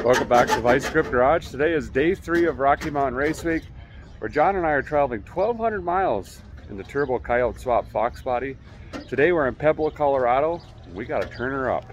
Welcome back to Vice Grip Garage. Today is day 3 of Rocky Mountain Race Week, where John and I are traveling 1,200 miles in the Turbo Coyote Swap Fox Body. Today we're in Pueblo, Colorado, and we got to turn her up.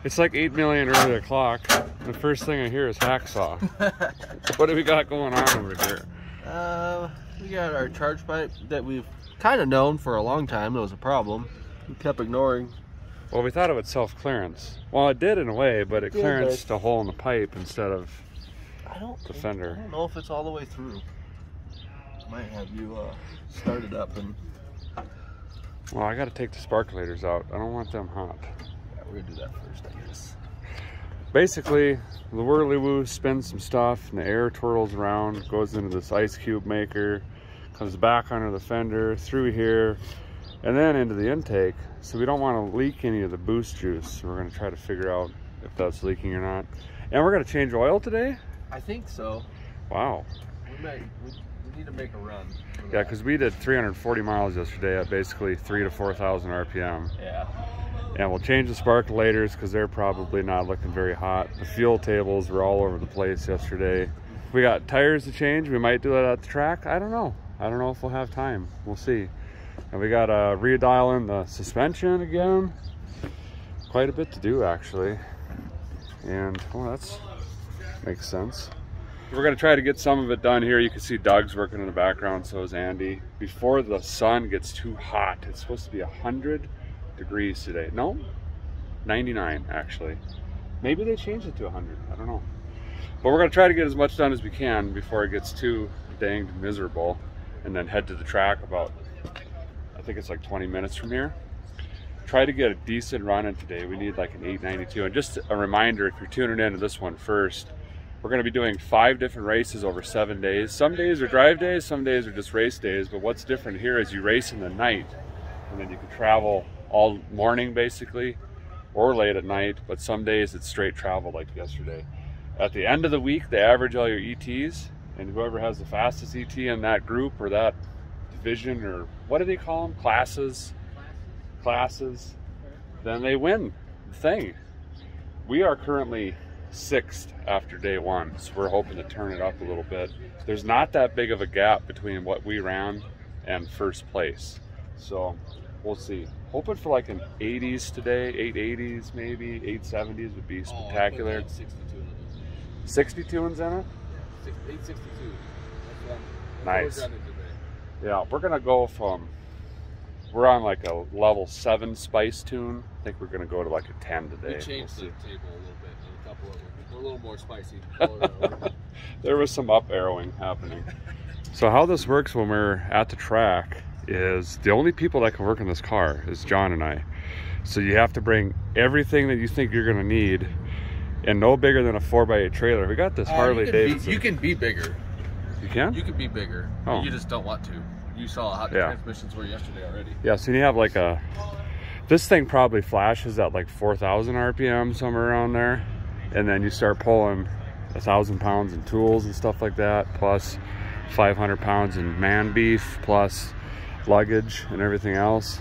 It's like 8 million early o'clock. The first thing I hear is hacksaw. What do we got going on over here? We got our charge pipe that we've kind of known for a long time. It was a problem. We kept ignoring. Well, we thought it would self-clearance. Well, it did in a way, but it clearanced a hole in the pipe instead of the fender. I don't know if it's all the way through. I might have you start it up and... Well, I got to take the sparkulators out. I don't want them hot. We're gonna do that first, I guess. Basically, the whirly-woo spins some stuff and the air twirls around, goes into this ice cube maker, comes back under the fender, through here, and then into the intake. So we don't want to leak any of the boost juice. So we're gonna try to figure out if that's leaking or not. And we're gonna change oil today? I think so. Wow. We need to make a run. Yeah, because we did 340 miles yesterday at basically 3,000 to 4,000 RPM. Yeah. And we'll change the sparkulators because they're probably not looking very hot. The fuel tables were all over the place yesterday. We got tires to change. We might do that at the track. I don't know. I don't know if we'll have time. We'll see. And we got to redial in the suspension again. Quite a bit to do, actually. And, well, that's makes sense. We're going to try to get some of it done here. You can see Doug's working in the background, so is Andy. Before the sun gets too hot, it's supposed to be 100 degrees today. No, 99 actually. Maybe they changed it to 100. I don't know. But we're going to try to get as much done as we can before it gets too danged miserable, and then head to the track about, I think it's like 20 minutes from here. Try to get a decent run in today. We need like an 892. And just a reminder, if you're tuning into this one first, we're going to be doing 5 different races over 7 days. Some days are drive days, some days are just race days. But what's different here is you race in the night, and then you can travel all morning basically, or late at night, but some days it's straight travel like yesterday. At the end of the week, they average all your ETs, and whoever has the fastest ET in that group or that division, or what do they call them? Classes, then they win the thing. We are currently 6th after day 1, so we're hoping to turn it up a little bit. There's not that big of a gap between what we ran and first place, so we'll see. Hoping for like an 80s today, 880s maybe, 870s would be spectacular. Like 62 62 in it? Yeah, 862. Nice. Yeah, we're gonna go from, we're on like a level 7 spice tune. I think we're gonna go to like a 10 today. We changed the table a little bit, and a couple of them were a little more spicy. There was some up arrowing happening. So how this works when we're at the track is the only people that can work in this car is John and I. So you have to bring everything that you think you're gonna need, and no bigger than a 4x8 trailer. We got this Harley Davidson. You can be bigger. You can? You can be bigger. Oh. You just don't want to. You saw how the transmissions were yesterday already. Yeah, so you have like a, this thing probably flashes at like 4,000 RPM, somewhere around there. And then you start pulling 1,000 pounds in tools and stuff like that, plus 500 pounds in man beef, plus luggage and everything else.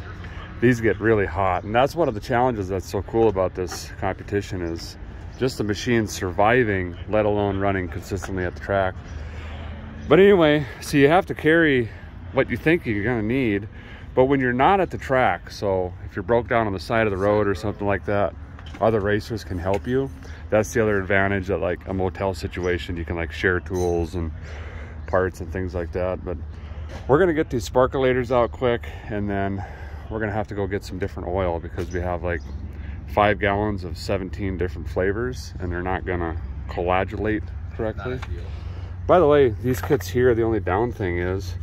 These get really hot, and that's one of the challenges that's so cool about this competition, is just the machine surviving, let alone running consistently at the track. But anyway, so you have to carry what you think you're gonna need, but when you're not at the track, so if you're broke down on the side of the road or something like that, other racers can help you. That's the other advantage, that like a motel situation, you can like share tools and parts and things like that. But we're gonna get these sparkulators out quick, and then we're gonna have to go get some different oil because we have like 5 gallons of 17 different flavors, and they're not gonna coagulate correctly. By the way, these kits here, the only down thing is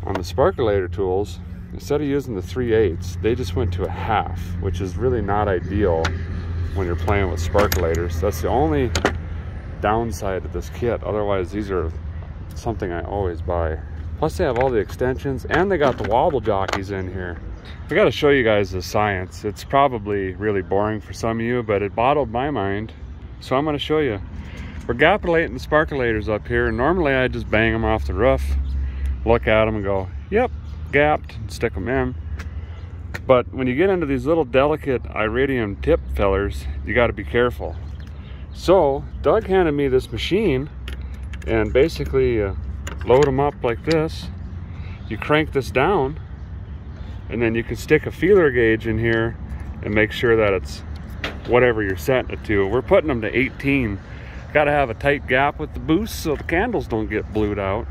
on the sparkulator tools, instead of using the 3/8, they just went to a half, which is really not ideal when you're playing with sparkulators. That's the only downside of this kit. Otherwise, these are something I always buy. Plus they have all the extensions, and they got the wobble jockeys in here. I got to show you guys the science. It's probably really boring for some of you, but it bottled my mind, so I'm going to show you. We're gapulating the sparkulators up here. Normally I just bang them off the roof, look at them and go, yep, gapped, and stick them in. But when you get into these little delicate iridium tip fellers, you got to be careful. So Doug handed me this machine, and basically load them up like this. You crank this down, and then you can stick a feeler gauge in here and make sure that it's whatever you're setting it to. We're putting them to 18. Got to have a tight gap with the boost so the candles don't get blued out.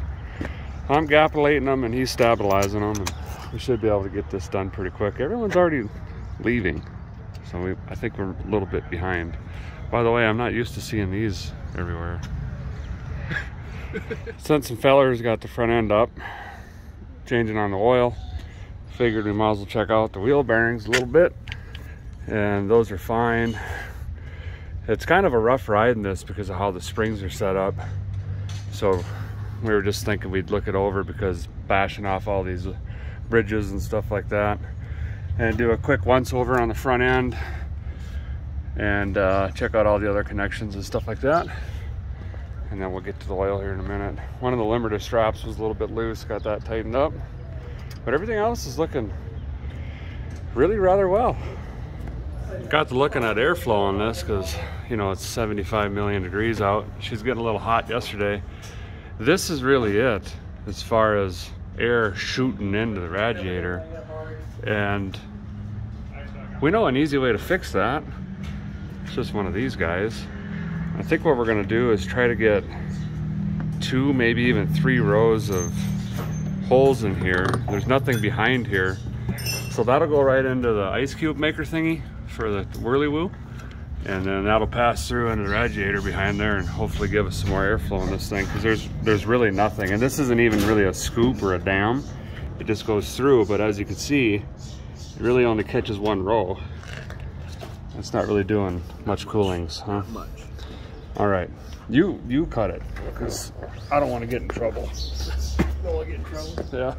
I'm gapulating them and he's stabilizing them, and we should be able to get this done pretty quick. Everyone's already leaving, so I think we're a little bit behind. By the way, I'm not used to seeing these everywhere. Sent some fellers, got the front end up, changing on the oil. Figured we might as well check out the wheel bearings a little bit, and those are fine. It's kind of a rough ride in this because of how the springs are set up, so we were just thinking we'd look it over, because bashing off all these bridges and stuff like that, and do a quick once over on the front end and check out all the other connections and stuff like that, and then we'll get to the oil here in a minute. One of the limiter straps was a little bit loose, got that tightened up. But everything else is looking really rather well. Got to looking at airflow on this because, you know, it's 75 million degrees out. She's getting a little hot yesterday. This is really it as far as air shooting into the radiator. And we know an easy way to fix that. It's just one of these guys. I think what we're going to do is try to get 2, maybe even 3 rows of holes in here. There's nothing behind here, so that'll go right into the ice cube maker thingy for the whirly-woo, and then that'll pass through into the radiator behind there and hopefully give us some more airflow in this thing, because there's really nothing, and this isn't even really a scoop or a dam. It just goes through, but as you can see, it really only catches 1 row. It's not really doing much coolings, huh? Not much. All right, you cut it, because I don't want to get in trouble. Don't want to get in trouble. Yeah.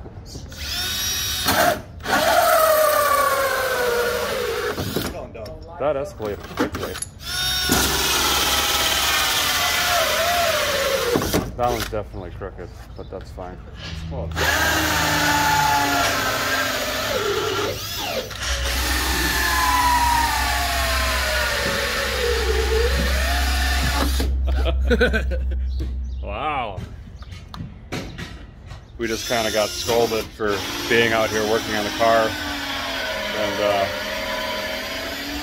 That escalated quickly. That one's definitely crooked, but that's fine. Well, wow. We just kind of got scolded for being out here working on the car, and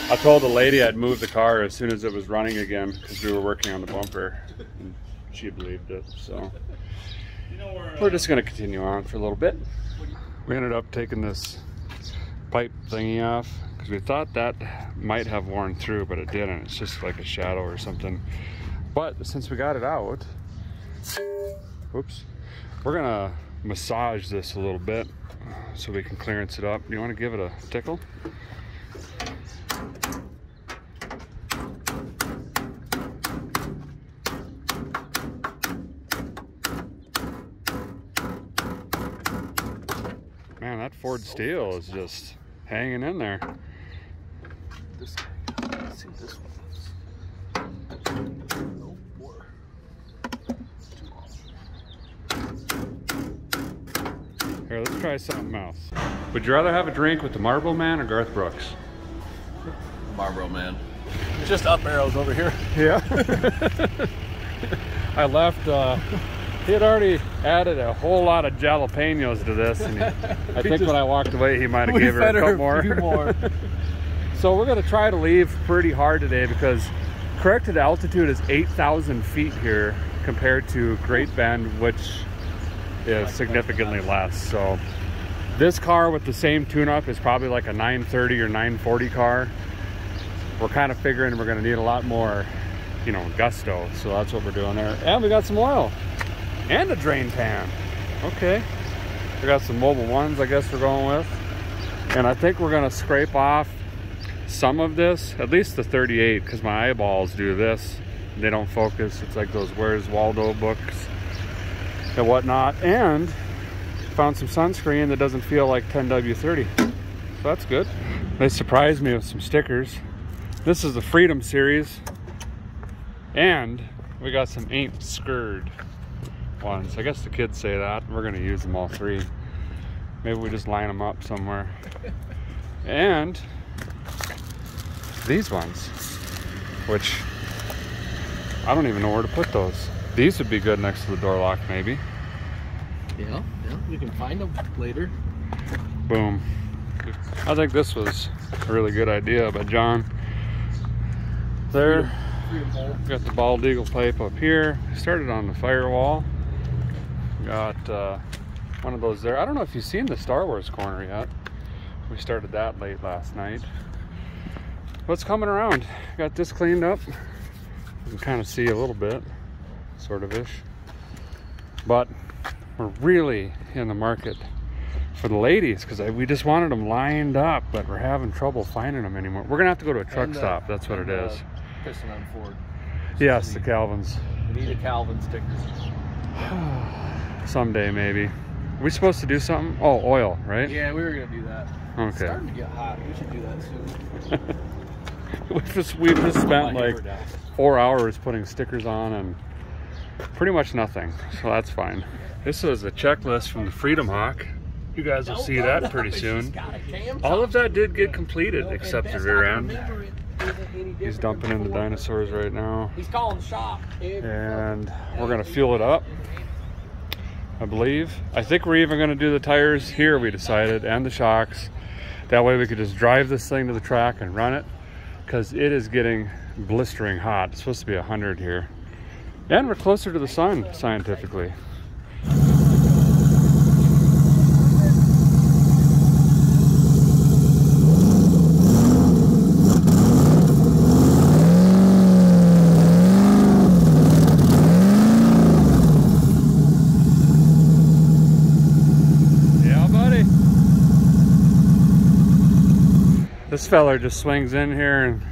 I told the lady I'd move the car as soon as it was running again because we were working on the bumper, and she believed it. So we're just going to continue on for a little bit. We ended up taking this pipe thingy off because we thought that might have worn through, but it didn't. It's just like a shadow or something. But since we got it out, whoops, we're gonna massage this a little bit so we can clearance it up. You want to give it a tickle? Man, that Ford steel is just hanging in there. Let's see this one. No more. Here, let's try something else. Would you rather have a drink with the Marlboro Man or Garth Brooks? Marlboro Man. Just up arrows over here. Yeah. I left, he had already added a whole lot of jalapenos to this, and I think when I walked away he might have given her a couple more. So we're going to try to leave pretty hard today because corrected altitude is 8,000 feet here compared to Great Bend, which is significantly less. So this car with the same tune-up is probably like a 930 or 940 car. We're kind of figuring we're going to need a lot more, you know, gusto. So that's what we're doing there. And we got some oil and a drain pan. Okay. We got some Mobil 1s, I guess we're going with. And I think we're going to scrape off some of this, at least the 38, because my eyeballs do this. They don't focus. It's like those Where's Waldo books and whatnot. And found some sunscreen that doesn't feel like 10W30. So that's good. They surprised me with some stickers. This is the Freedom series. And we got some Ain't Scared ones. I guess the kids say that. We're gonna use them all three. Maybe we just line them up somewhere. And these ones, which I don't even know where to put those. These would be good next to the door lock, maybe. Yeah, you can find them later. Boom. I think this was a really good idea by John. There, got the bald eagle pipe up here. Started on the firewall. Got one of those there. I don't know if you've seen the Star Wars corner yet. We started that late last night. What's coming around? Got this cleaned up. You can kind of see a little bit, sort of ish. But we're really in the market for the ladies because we just wanted them lined up, but we're having trouble finding them anymore. We're gonna have to go to a truck stop. That's what it is. Piston on Ford. Yes, the Calvins. We need a Calvin sticker. Someday maybe. Are we supposed to do something? Oh, oil, right? Yeah, we were gonna do that. Okay. It's starting to get hot. We should do that soon. we've just spent like 4 hours putting stickers on and pretty much nothing, so that's fine. This is a checklist from the Freedom Hawk. You guys will see that pretty soon. All of that did get completed except the rear end. He's dumping in the dinosaurs right now. He's calling the shop. And we're gonna fuel it up, I believe. I think we're even gonna do the tires here, we decided, and the shocks. That way we could just drive this thing to the track and run it, because it is getting blistering hot. It's supposed to be 100 here. And we're closer to the sun, scientifically. This feller just swings in here and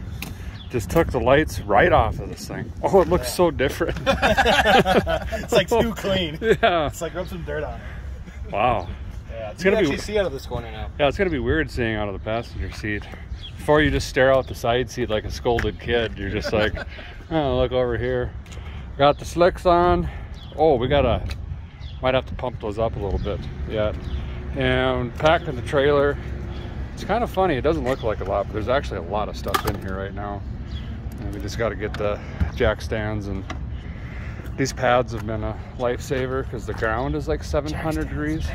just took the lights right off of this thing. Oh, it looks so different. It's like too clean. Yeah. It's like rub some dirt on it. Wow. Yeah, It's gonna actually be see out of this corner now. Yeah, it's gonna be weird seeing out of the passenger seat. Before you just stare out the side seat like a scolded kid. You're just like, oh, look over here. Got the slicks on. Oh, might have to pump those up a little bit yet. And packing the trailer. It's kind of funny, it doesn't look like a lot, but there's actually a lot of stuff in here right now. And we just got to get the jack stands, and these pads have been a lifesaver because the ground is like 700 degrees.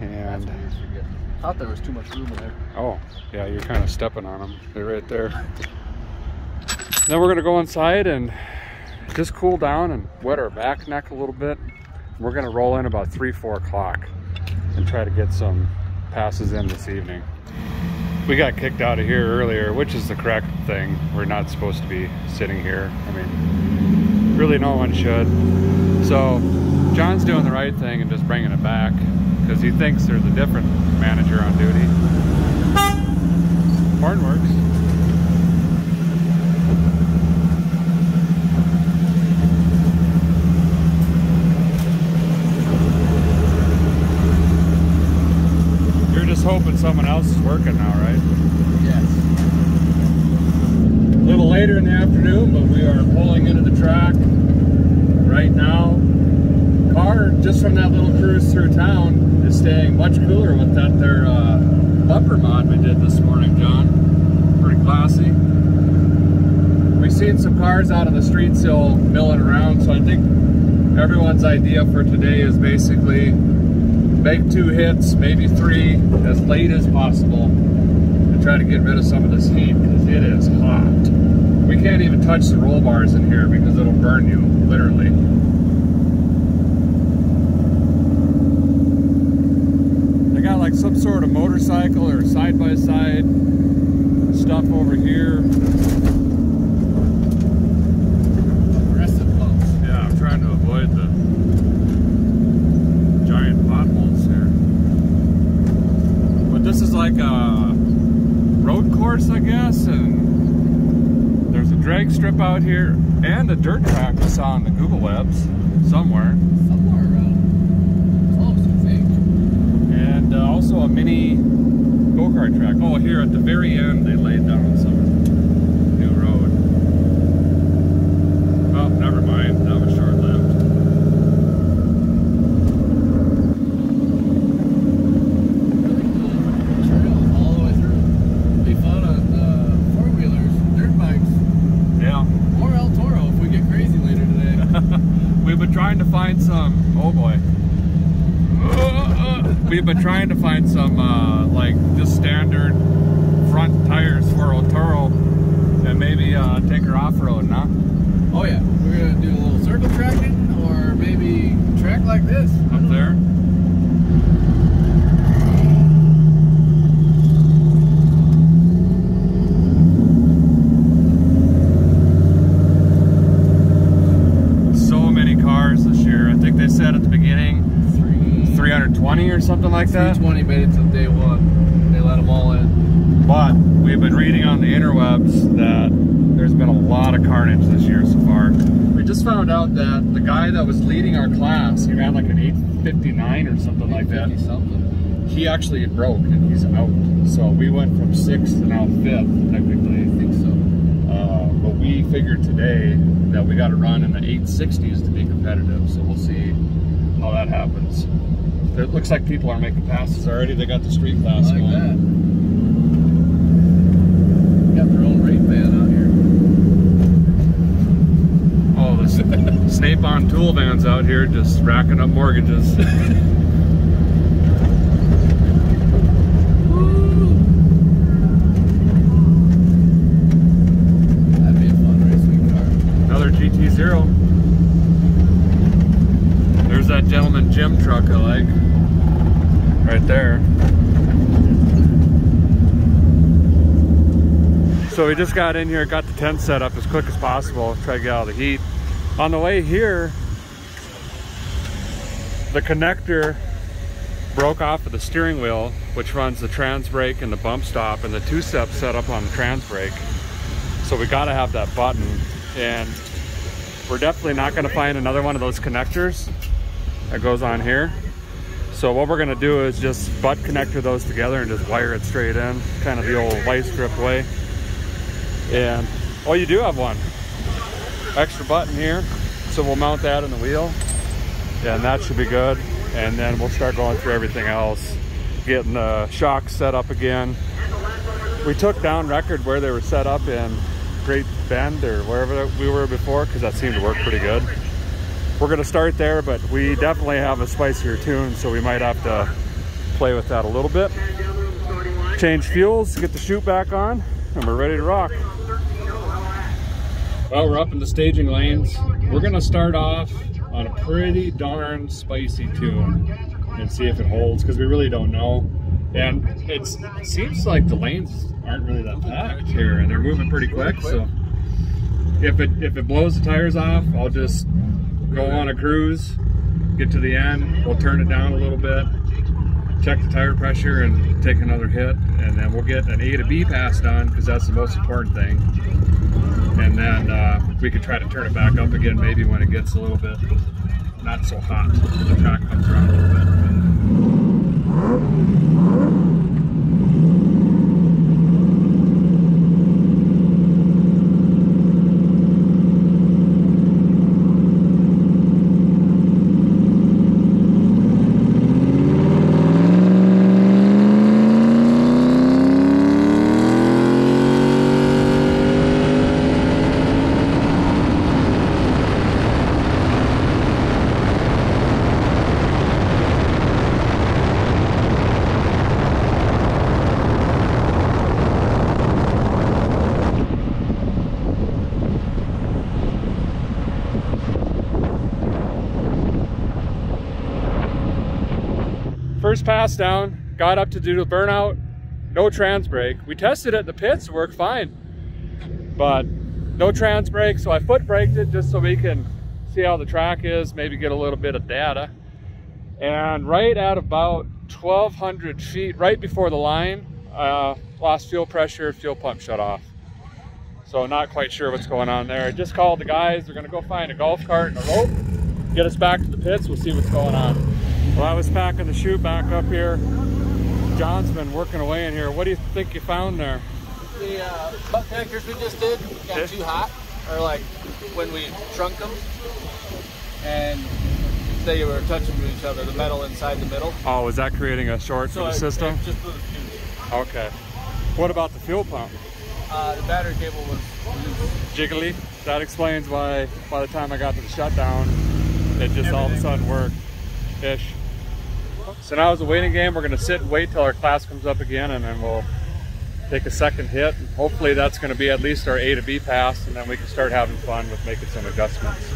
And I thought there was too much room in there. oh, yeah, you're kind of stepping on them. They're right there. Then we're gonna go inside and just cool down and wet our back neck a little bit. We're gonna roll in about 3-4 o'clock and try to get some passes in this evening. We got kicked out of here earlier, which is the correct thing. We're not supposed to be sitting here. I mean, really no one should. So John's doing the right thing and just bringing it back because he thinks there's a different manager on duty. Horn works. Hoping someone else is working now, right? Yes. A little later in the afternoon, but we are pulling into the track right now. Car, just from that little cruise through town, is staying much cooler with that their bumper mod we did this morning, John. Pretty classy. We've seen some cars out on the street still milling around, so I think everyone's idea for today is basically make 2 hits, maybe 3, as late as possible, and try to get rid of some of this heat because it is hot. We can't even touch the roll bars in here because it'll burn you, literally. They got like some sort of motorcycle or side-by-side stuff over here. Aggressive pumps. Yeah, I'm trying to avoid the giant potholes here. But this is like a road course, I guess, and there's a drag strip out here and a dirt track I saw on the Google Webs somewhere. Somewhere around. It's almost too fake. also a mini go-kart track. Oh, here at the very end they laid down some new road. Oh, never mind. That was short-lived. Trail all the way through. Be fun on four-wheelers, dirt bikes, Yeah. or El Toro if we get crazy later today. We've been trying to find some, oh boy. We've been trying to find some like just standard front tires for El Toro and maybe take her off-road, huh? Oh yeah, we're gonna do a little circle tracking or maybe track like this. Up there. So many cars this year. I think they said at the beginning 320 or something like that. 320 made it till day one. They let them all in. But we've been reading on the interwebs that there's been a lot of carnage this year so far. We just found out that the guy that was leading our class, he ran like an 8:59 or something like that. Something. He actually broke and he's out. So we went from 6th to now 5th technically. I think so. But we figured today that we got to run in the 860s to be competitive. So we'll see how that happens. It looks like people are making passes already. They got the street class Like going. that. Got their own rape van out here. Oh, the Snape-on tool van's out here just racking up mortgages. That'd be a fun racing car. Another GT0. There's that gentleman Jim truck I like. Right there. So we just got in here, got the tent set up as quick as possible, try to get out of the heat. On the way here, the connector broke off of the steering wheel, which runs the trans brake and the bump stop and the two-step setup on the trans brake. So we gotta have that button, and we're definitely not gonna find another one of those connectors that goes on here. So what we're gonna do is just butt connector those together and just wire it straight in, kind of the old vice grip way. And oh, you do have one extra button here, so we'll mount that in the wheel, and that should be good. And then we'll start going through everything else, getting the shocks set up again. We took down record where they were set up in Great Bend or wherever we were before, because that seemed to work pretty good. We're gonna start there, but we definitely have a spicier tune, so we might have to play with that a little bit. Change fuels, get the chute back on, and we're ready to rock. Well, we're up in the staging lanes. We're gonna start off on a pretty darn spicy tune and see if it holds, because we really don't know. And it seems like the lanes aren't really that packed here, and they're moving pretty quick. So if it blows the tires off, I'll just go on a cruise, get to the end, we'll turn it down a little bit, check the tire pressure and take another hit, and then we'll get an A to B pass done, because that's the most important thing. And then we could try to turn it back up again maybe when it gets a little bit not so hot. The track comes around a little bit. First pass down, got up to do the burnout, no trans brake. We tested it in the pits, it worked fine, but no trans brake, so I foot braked it just so we can see how the track is, maybe get a little bit of data. And right at about 1,200 feet, right before the line, lost fuel pressure, fuel pump shut off. So not quite sure what's going on there. I just called the guys, they're gonna go find a golf cart and a rope, get us back to the pits, we'll see what's going on. Well, I was packing the chute back up here. John's been working away in here. What do you think you found there? The butt connectors we just did got too hot, or like when we shrunk them, and they were touching each other, the metal inside the middle. Oh, is that creating a short for the system? Just for the fuse. Okay. What about the fuel pump? The battery cable was loose. Jiggly. That explains why by the time I got to the shutdown, it just all of a sudden worked-ish. So now it's a waiting game. We're going to sit and wait till our class comes up again, and then we'll take a second hit. Hopefully that's going to be at least our A to B pass, and then we can start having fun with making some adjustments.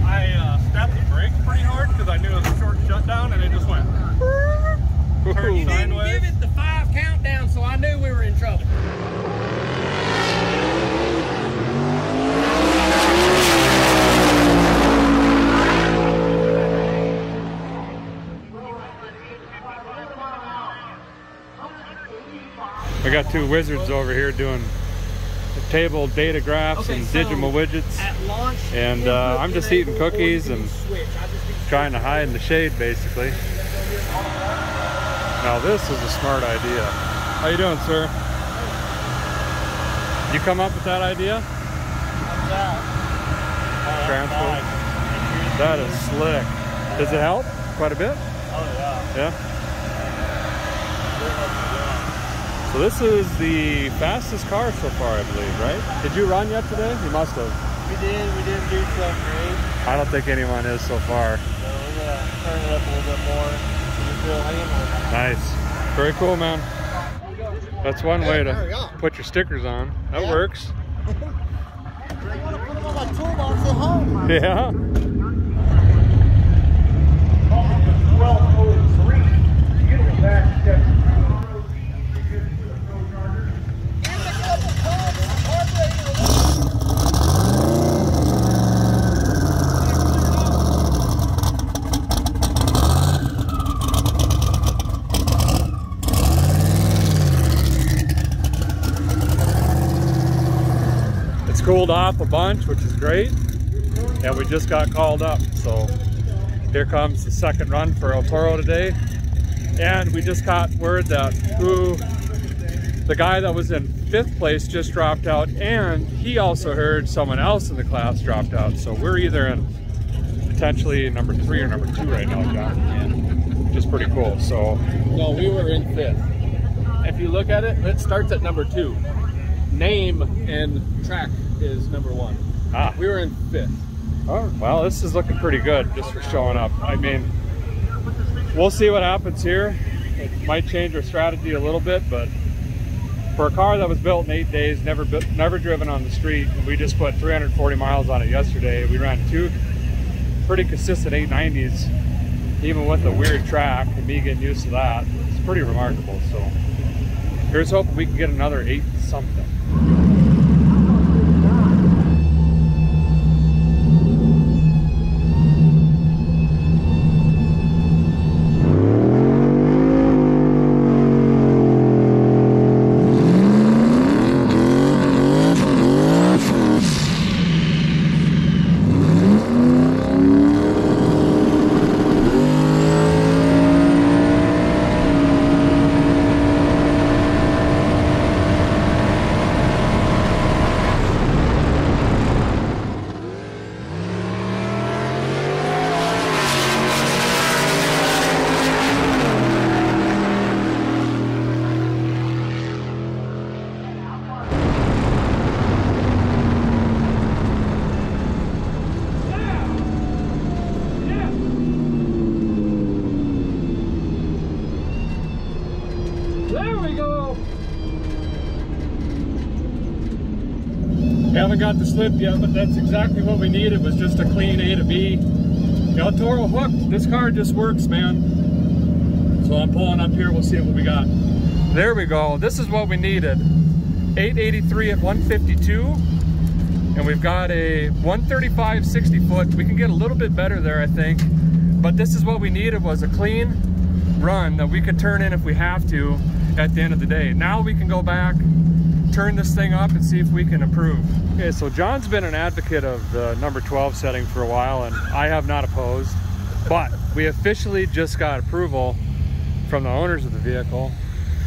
I stepped the brakes pretty hard because I knew it was a short shutdown, and it just went. You didn't give it the 5 countdown, so I knew we were in trouble. We got two wizards over here doing table data graphs and Digimal widgets. At launch, And I'm just eating cookies and trying to hide in the shade, basically. Now this is a smart idea. How you doing, sir? You come up with that idea? Transport. That is slick. Does it help quite a bit? Oh yeah. Yeah. So this is the fastest car so far, I believe, right? Did you run yet today? You must have. We didn't do so great. I don't think anyone is so far. So we're gonna turn it up a little bit more. Nice. Very cool, man. That's one way to put your stickers on. That works. I want to put them on my toolbox at home. Yeah. 12:03. Beautiful back step. Cooled off a bunch, which is great, and we just got called up, so here comes the second run for El Toro today. And we just got word that the guy that was in 5th place just dropped out, and he also heard someone else in the class dropped out, so we're either in potentially number 3 or number 2 right now, John. Which is pretty cool. So no, we were in 5th. If you look at it, it starts at number 2. Name and track is number 1. Ah. We were in 5th. Oh, well, this is looking pretty good just for showing up. I mean, we'll see what happens here. It might change our strategy a little bit, but for a car that was built in 8 days, never driven on the street, and we just put 340 miles on it yesterday. We ran 2 pretty consistent 890s, even with a weird track, and me getting used to that. It's pretty remarkable. So here's hoping we can get another 8 something. Haven't got the slip yet, but that's exactly what we needed, was just a clean A to B. El Toro hooked. This car just works, man. So I'm pulling up here, we'll see what we got. There we go. This is what we needed. 883 at 152. And we've got a 135 60 foot. We can get a little bit better there, I think. But this is what we needed, was a clean run that we could turn in if we have to at the end of the day. Now we can go back, turn this thing up, and see if we can improve. Okay, so John's been an advocate of the number 12 setting for a while, and I have not opposed, but we officially just got approval from the owners of the vehicle.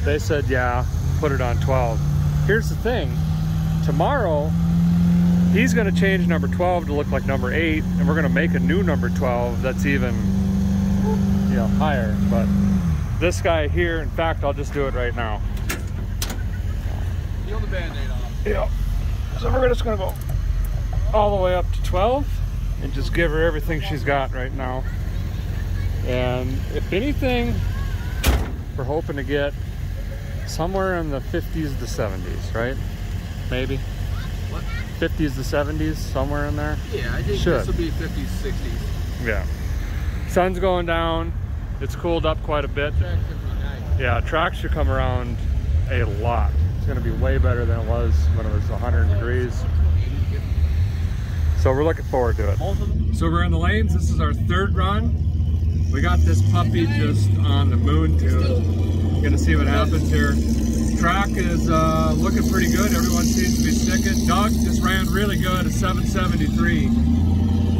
They said, yeah, put it on 12. Here's the thing, tomorrow, he's gonna change number 12 to look like number 8, and we're gonna make a new number 12 that's even, you know, higher. But this guy here, in fact, I'll just do it right now. Peel the Band-Aid off. Yeah. So we're just gonna go all the way up to 12 and just give her everything she's got right now. And if anything, we're hoping to get somewhere in the 50s to 70s, right? Maybe. What? 50s to 70s, somewhere in there. Yeah, I think this will be 50s, 60s. Yeah. Sun's going down. It's cooled up quite a bit. Track should be nice. Yeah, track should come around a lot. It's gonna be way better than it was when it was 100 degrees. So we're looking forward to it. So we're in the lanes. This is our 3rd run. We got this puppy just on the moon tune. Gonna see what happens here. Track is looking pretty good. Everyone seems to be sticking. Doug just ran really good, a 773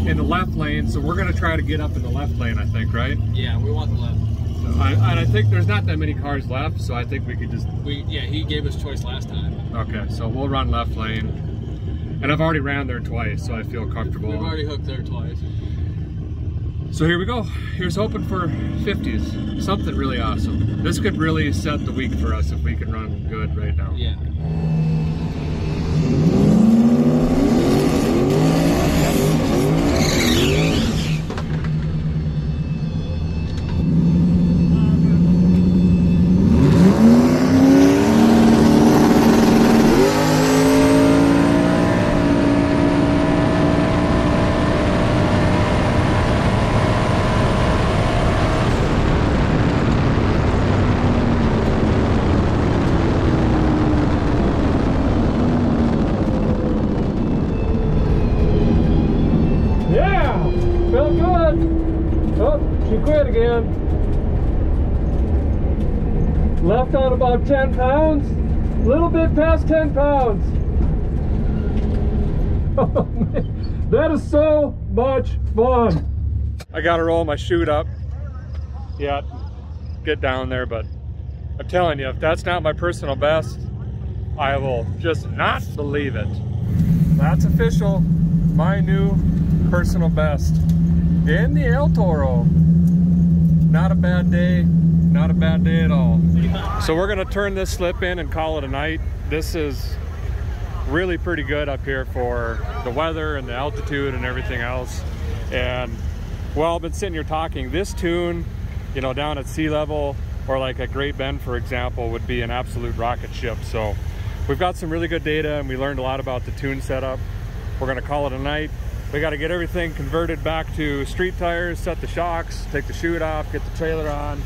in the left lane. So we're gonna try to get up in the left lane, I think, right? Yeah, we want the left. And I think there's not that many cars left, so I think we could just... Yeah, he gave us choice last time. Okay, so we'll run left lane. And I've already ran there twice, so I feel comfortable. We've already hooked there twice. So here we go. Here's hoping for 50s. Something really awesome. This could really set the week for us if we can run good right now. Yeah. Left on about 10 pounds, a little bit past 10 pounds. Oh, man. That is so much fun. I gotta roll my chute up. Yeah, get down there, but I'm telling you, if that's not my personal best, I will just not believe it. That's official, my new personal best in the El Toro. Not a bad day, not a bad day at all. So we're gonna turn this slip in and call it a night. This is really pretty good up here for the weather and the altitude and everything else. And well, I've been sitting here talking, this tune, you know, down at sea level or like at Great Bend, for example, would be an absolute rocket ship. So we've got some really good data and we learned a lot about the tune setup. We're gonna call it a night. We got to get everything converted back to street tires, set the shocks, take the chute off, get the trailer on.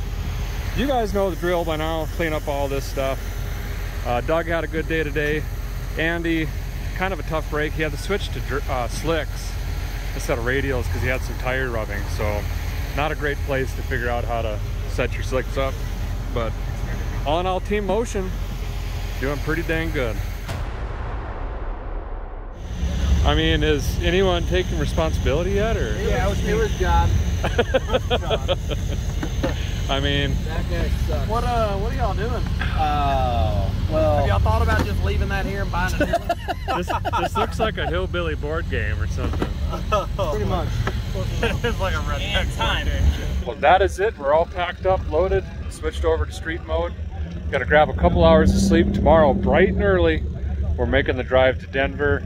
You guys know the drill by now, clean up all this stuff. Doug had a good day today. Andy, kind of a tough break. He had to switch to slicks instead of radials because he had some tire rubbing. So not a great place to figure out how to set your slicks up. But all in all, Team Motion doing pretty dang good. I mean, is anyone taking responsibility yet, or? Yeah, it was John. I mean, That guy sucks. What are y'all doing? Well, Have y'all thought about just leaving that here and buying a new one? this looks like a hillbilly board game or something. pretty much. It's like a redneck time. Well, that is it. We're all packed up, loaded, switched over to street mode. Gonna grab a couple hours of sleep tomorrow, bright and early. We're making the drive to Denver.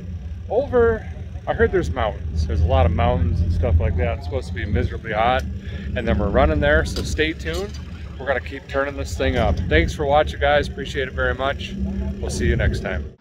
Over, I heard there's mountains. There's a lot of mountains and stuff like that. It's supposed to be miserably hot. And then we're running there, so stay tuned. We're gonna keep turning this thing up. Thanks for watching, guys. Appreciate it very much. We'll see you next time.